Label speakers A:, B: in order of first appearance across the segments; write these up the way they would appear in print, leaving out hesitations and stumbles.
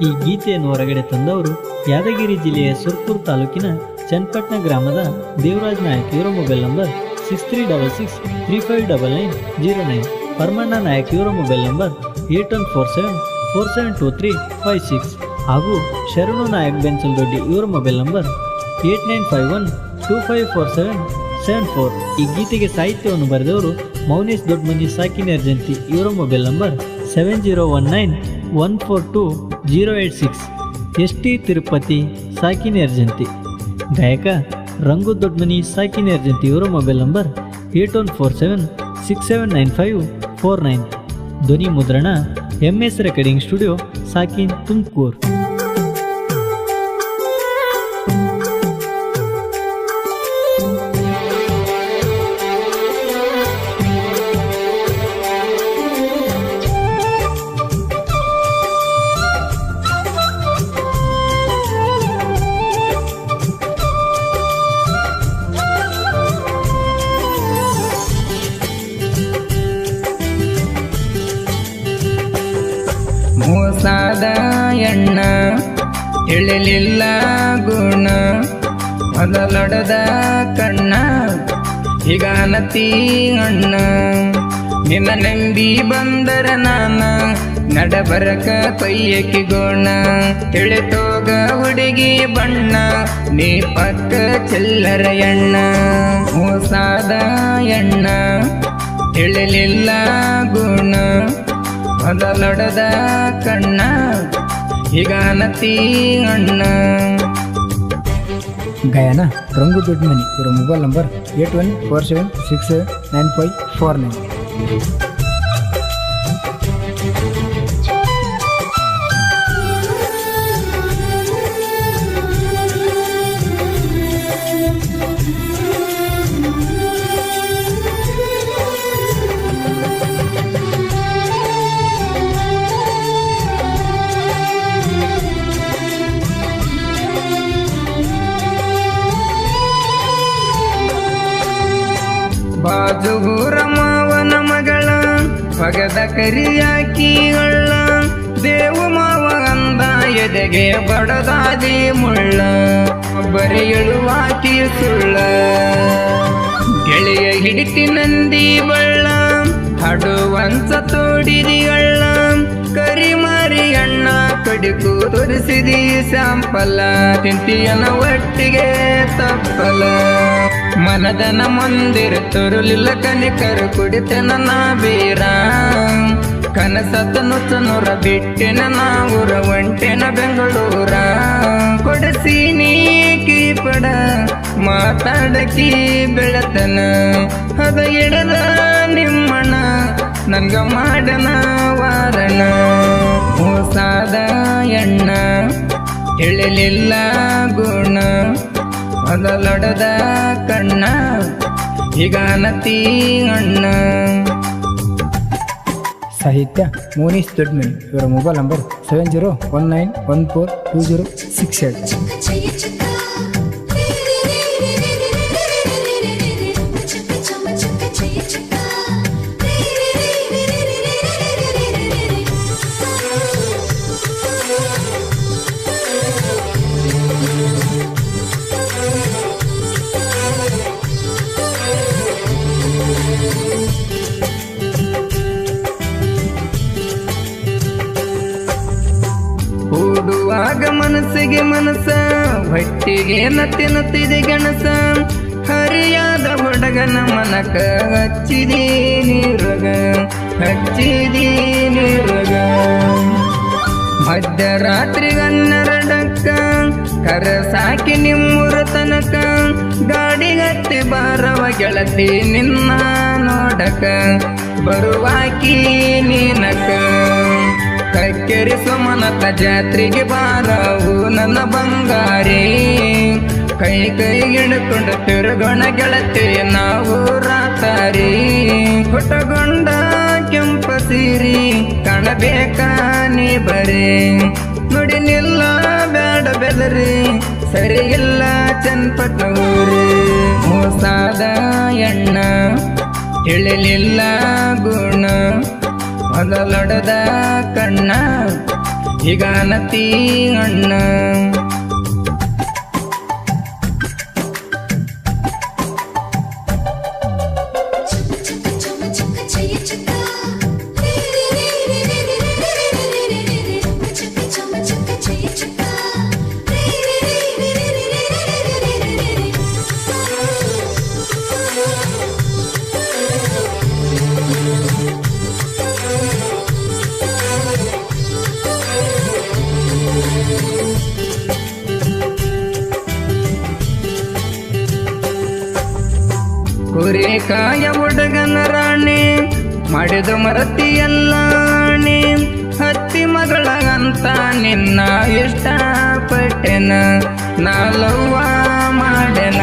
A: ಈ ಗೀತೆಯನ್ನು ಹೊರಗಡೆ ತಂದವರು ಯಾದಗಿರಿ ಜಿಲ್ಲೆಯ ಸುರ್ಪುರ್ ತಾಲೂಕಿನ ಚನ್ನಪಟ್ಟಣ ಗ್ರಾಮದ ದೇವರಾಜ್ ನಾಯಕ್. ಇವರ ಮೊಬೈಲ್ ನಂಬರ್ 6366359909. ಪರಮಣ್ಣ ನಾಯಕ್. ಇವರ ಮೊಬೈಲ್ ನಂಬರ್ 8147472356 ಹಾಗೂ ಶರಣು ನಾಯಕ್ ಬೆನ್ಸಲ್ ದೊಡ್ಡಿ. ಇವರ ಮೊಬೈಲ್ ನಂಬರ್ 8951254774. ಈ ಗೀತೆಗೆ ಸಾಹಿತ್ಯವನ್ನು ಬರೆದವರು ಮೌನೇಶ್ ದೊಡ್ಡಮನಿ ಸಾಕಿನೇರ್ ಜಂತಿ. ಇವರ ಮೊಬೈಲ್ ನಂಬರ್ 7019142086. ST ತಿರುಪತಿ ಸಾಕಿನೇರ್ ಜಂತಿ. ಗಾಯಕ ರಂಗು ದೊಡ್ಡಮನಿ ಸಾಕಿನೇರ್ ಜಂತಿ. ಇವರ ಮೊಬೈಲ್ ನಂಬರ್ 8147679549. ಧ್ವನಿ ಮುದ್ರಣ MS ರೆಕಾರ್ಡಿಂಗ್ ಸ್ಟುಡಿಯೋ, ಸಾಕಿನ್, ತುಮಕೂರು.
B: ಮೋಸಾದ ಎಣ್ಣ ತಿಳಿಲಿಲ್ಲ ಗುಣ, ಮೊದಲೊಡದ ಕಣ್ಣ ಈಗ ನತಿ ಅಣ್ಣ. ನಿನ್ನ ನಂಬಿ ಬಂದರ ನಾನ ನಡಬರಕ ಕೈಯಕಿ ಗೋಣ. ತಿಳಿತೋಗ ಹುಡುಗಿ ಬಣ್ಣ ನೀ ಪಕ್ಕ ಚಿಲ್ಲರ ಎಣ್ಣ. ಮೋಸಾದ ಎಣ್ಣ ತಿಳಿಲಿಲ್ಲ ಗುಣ, ಮೊದಲೊಡದ ಕಣ್ಣ ಈಗ ನತಿ ಅಣ್ಣ.
C: ಗಾಯನ ರಂಗು ದೊಡ್ಡಮನಿ. ಇವರ ಮೊಬೈಲ್ ನಂಬರ್ 8147679549.
B: ಬಾಜುಗೂರ ಮಾವನ ಮಗಳ ಪಗದ ಕರಿಯಾಕಿಗಳ, ದೇವು ಮಾವ ಅಂದ ಎದೆಗೆ ಬಡದಾದಿ ಮುಳ್ಳ. ಬರಿ ಎಳುವಾಕಿ ಸುಳ್ಳ ಗೆಳೆಯ ಹಿಡಿತಿ ನಂದಿ ಬಳ್ಳ, ಹಡುವಂಚ ತೋಡಿದಿಗಳ. ಕರಿಮಾರಿ ಅಣ್ಣ ಕಡಿಕು ತೋರಿಸಿದಿ ಸ್ಯಾಂಪಲ, ತಿಂತಿಯನ ಒಟ್ಟಿಗೆ ತಪ್ಪಲ. ಮನದನ ಮಂದಿರ ತೋರಲಿಲ್ಲ ಕನಿಕರು ಕುಡಿತನ ನಾ ಬೀರ. ಕನಸದ ನುಚ್ಚನೂರ ಬಿಟ್ಟೆನ ನಾವೂರ ಒಂಟೆನ ಬೆಂಗಳೂರ. ಕೊಡಸಿ ನೀ ಕೀಪಡ ಮಾತಾಡಕಿ ಬೆಳತನ, ಅದ ಎಡದ ನಿಮ್ಮಣ್ಣ ನನ್ಗ ಮಾಡನ ವಾರಣ. ಮೋಸಾದ ಎಣ್ಣ ತಿಳಿಲಿಲ್ಲ ಗುಣ, ಮೊದಲೊಡದ ಕಣ್ಣ ಈಗ ನತಿ ಅಣ್ಣ.
C: ಸಾಹಿತ್ಯ ಮೋನೀಶ್ ದೊಡ್ಡಮನಿ. ಇವರ ಮೊಬೈಲ್ ನಂಬರ್ 7019142067.
B: ಕೂಡುವಾಗ ಮನಸ್ಸಿಗೆ ಮನಸ, ಹೊಟ್ಟಿಗೆ ನತ್ತಿ ನತ್ತಿದೆ ಗಣಸ. ಹರಿಯಾದ ಹುಡುಗನ ಮನಕ ಹಚ್ಚಿದಿ ನೀರಗ, ಹಚ್ಚಿದಿ ನೀರಗ. ಮಧ್ಯರಾತ್ರಿ 12ಕ್ಕ ಕರ ಸಾಕಿ ನಿಮ್ಮೂರ ತನಕ. ಗಾಡಿಗತ್ತಿ ಬಾರವ ಗೆಳತಿ ನಿನ್ನ ನೋಡಕ, ಬರುವಾಕಿ ನೀನಕ. ಕಕ್ಕೇರಿ ಸೋಮನತ ಜಾತ್ರೆಗೆ ಬಾರವು ನನ್ನ ಬಂಗಾರಿ. ಕೈ ಕೈ ಹಿಡ್ಕೊಂಡು ತಿರುಗೋಣ ಗೆಳತಿ ನಾವು ರಾತಾರಿ. ಹುಟ್ಟಗೊಂಡ ಕೆಂಪ ಸೀರಿ ಕಾಣಬೇಕಾ ನೀ ಬರೀ. ನುಡಿ ನಿಲ್ಲ ಬೇಡ ಬೆದರಿ, ಸರಿ ಇಲ್ಲ ಚನ್ನಪಟ್ಟಣ ಊರಿ. ಮೋಸಾದ ಎಣ್ಣ ತಿಳಿಲಿಲ್ಲ ಗುಣ, ಮೊದಲೊಡದ ಕಣ್ಣ ಹೀಗಾನತಿ ಅಣ್ಣ. ಕುರಿಕಾಯ ಹುಡುಗನ ರಾಣಿ ಮಾಡಿದು ಮರತಿಯಲ್ಲ ಆಣಿ. ಹತ್ತಿ ಮಗಳಂತ ನಿನ್ನ ಇಷ್ಟಪಟ್ಟೆನ ನಾಲವ್ವ ಮಾಡೆನ.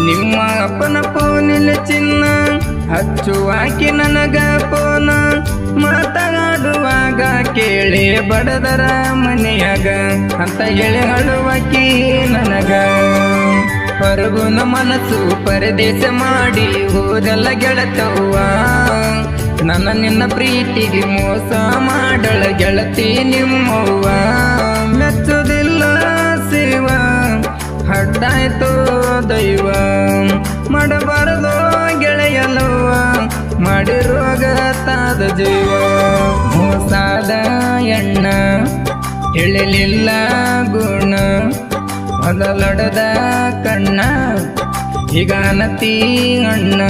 B: ನಿಮ್ಮ ಅಪ್ಪನ ಫೋನಿನ ಚಿನ್ನ ಹಚ್ಚುವಾಕಿ ನನಗ ಫೋನ. ಮಾತಾಡುವಾಗ ಕೇಳಿ ಬಡದರ ಮನೆಯಾಗ ಅಂತ ಹೇಳಿ ಹಳುವಾಕಿ ನನಗ. ಹೊರಗುನ ಮನಸ್ಸು ಪರದೇಶ ಮಾಡಿ ಹೋದಲ್ಲ ಗೆಳತವ್ವ. ನನ್ನ ನಿನ್ನ ಪ್ರೀತಿಗೆ ಮೋಸ ಮಾಡಳ ಗೆಳತಿ ನಿಮ್ಮವ್ವ. ಮೆಚ್ಚುದಿಲ್ಲ ಶಿವ ಹಡ್ಡಾಯ್ತು ದೈವ. ಮಾಡಬಾರದು ಗೆಳೆಯಲವ್ವ ಮಾಡಿರುವಾಗ ತಾದ ಜೀವ. ಮೋಸಾದ ಎಣ್ಣ ತಿಳಿಲಿಲ್ಲ ಗುಣ ಮೊದಲೊಡದ ಕಣ್ಣ ಹೀಗಾನತಿ ಅಣ್ಣ.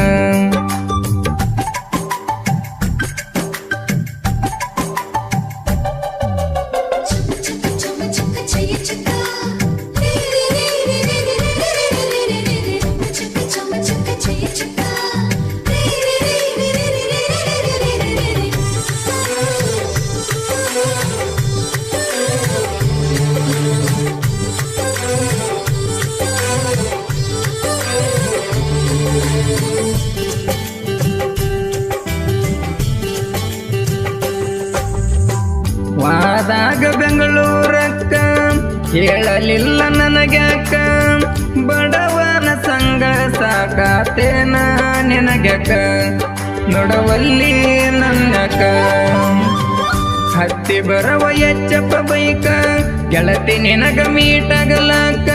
B: ವಾದಾಗ ಬೆಂಗಳೂರಕ್ಕ ಹೇಳಲಿಲ್ಲ ನನಗ್ಯಾಕ. ಬಡವನ ಸಂಗ ಸಾಕಾತೇನ ನಿನಗ್ಯಾಕ ನೋಡವಲ್ಲಿ ನನ್ನಕ. ಹತ್ತಿ ಬರವ ಎಚ್ಚಪ್ಪ ಬೈಕ ಗೆಳತಿ ನಿನಗ ಮೀಟಾಗಲಾಕ.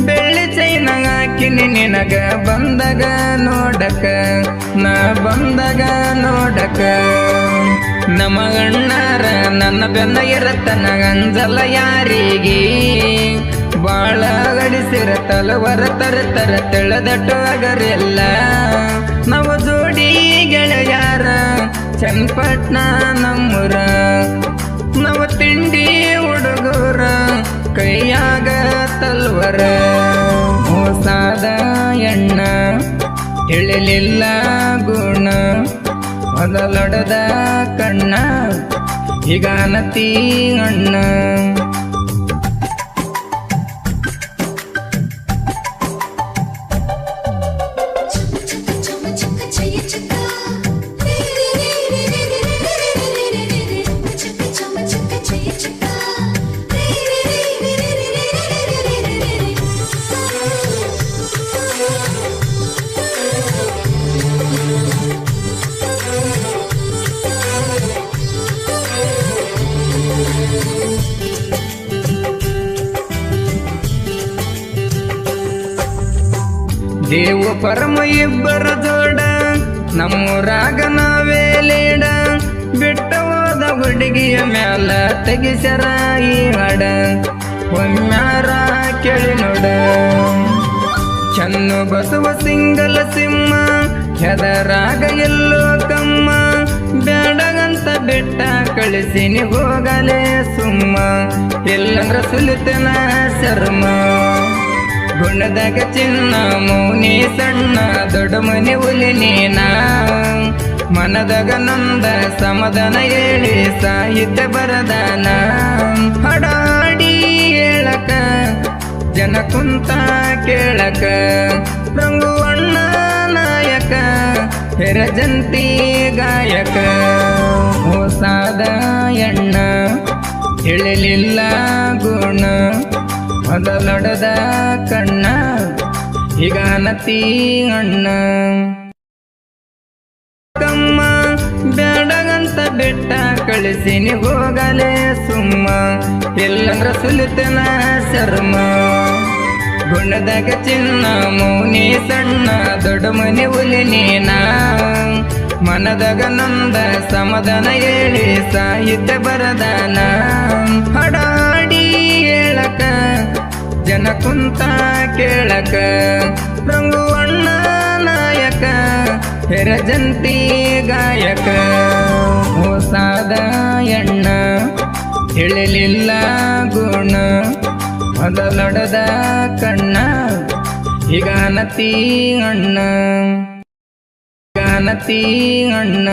B: ಬೆಳ್ಳಿ ಚೈನ ಹಾಕಿನಿ ನಿನಗ ಬಂದಾಗ ನೋಡಕ ನಾ ಬಂದಾಗ ನೋಡಕ. ನಮಗಣ್ಣಾರ ನನ್ನ ಬೆನ್ನ ಇರತನ ಅಂಜಲ ಯಾರಿಗೆ. ಬಾಳ ಗಡಿಸಿರ ತಲವರ ತರತರ ತೆಳದಟ್ಟು ಅಗರೆಲ್ಲ. ನಾವು ಜೋಡಿ ಗೆಳೆಯಾರ ಚನ್ನಪಟ್ನ ನಮ್ಮೂರ. ನಾವು ತಿಂಡಿ ಹುಡುಗರ ಕೈಯಾಗ ತಲ್ವರ. ಮೋಸಾದ ಎಣ್ಣ ತಿಳಿಲಿಲ್ಲ ಗುಣ ಮೊದಲೊಡದ ಕಣ್ಣ ಹೀಗಾನತಿ ಅಣ್ಣ. ದೇವ ಪರಮ ಇಬ್ಬರ ಜೋಡ ನಮ್ಮೂರಾಗ ನಾವೇ ಲೀಡ. ಬಿಟ್ಟ ಹೋದ ಹುಡುಗಿಯ ಮ್ಯಾಲ ತೆಗಿಸರ ಈ ಹಾಡ ಒಮ್ಮ್ಯಾರ ಕೇಳಿ ನೋಡ. ಚನ್ನು ಬಸವ ಸಿಂಗಲ ಸಿಂಹ ಹೆದರಾಗ ಎಲ್ಲೋ ಕಮ್ಮ. ಬ್ಯಾಡಗಂತ ಬೆಟ್ಟ ಕಳಿಸಿನಿ ಹೋಗಲೇ ಸುಮ್ಮ. ಎಲ್ಲಂದ್ರ ಸುಲಿತನ ಶರ್ಮ ಗುಣದಾಗ ಚಿನ್ನ ಮೌನಿ ಸಣ್ಣ ದೊಡ್ಡ ಮನೆ ಹುಲಿ ನೀನ. ಮನದಾಗ ನಂದ ಸಮಾಧಾನ ಹೇಳಿ ಸಾಹಿತ್ಯ ಬರದಾನ. ಹಾಡಾಡಿ ಹೇಳಕ ಜನ ಕುಂತ ಕೇಳಕ. ರಂಗು ಅಣ್ಣ ನಾಯಕ ಹೆರಜಂತಿ ಗಾಯಕ. ಮೋಸಾದ ಎಣ್ಣ ತಿಳಿಲಿಲ್ಲ ಗುಣ ಮೊದಲೊಡದ ಕಣ್ಣ ಹೀಗಾನತಿ ಅಣ್ಣ. ಕಮ್ಮ ಬ್ಯಾಡಗಂತ ಬೆಟ್ಟ ಕಳಿಸಿನಿ ಹೋಗಲೇ ಸುಮ್ಮ ಇಲ್ಲಂದ್ರ ಸುಲಿತನ ಶರ್ಮ ಗುಣದಾಗ ಚಿನ್ನ ಮೌನಿ ಸಣ್ಣ ದೊಡ್ಡ ಮನೆ ಹುಲಿ ನೀನ ಮನದಾಗ ನಂದ ಸಮಾಧಾನ ಹೇಳಿ ಸಾಹಿತ್ಯ ಬರದಾನ ಹಾಡಾಡಿ ಹೇಳಕ ಜನ ಕುಂತ ಕೇಳಕ ರಂಗು ಅಣ್ಣ ನಾಯಕ ಹೆರಜಂತಿ ಗಾಯಕ ಹೊಸಾದ ಎಣ್ಣ ತಿಳಿಲಿಲ್ಲ ಗುಣ ಮೊದಲೊಡದ ಕಣ್ಣ ಈಗ ನತಿ ಅಣ್ಣ ಅಣ್ಣ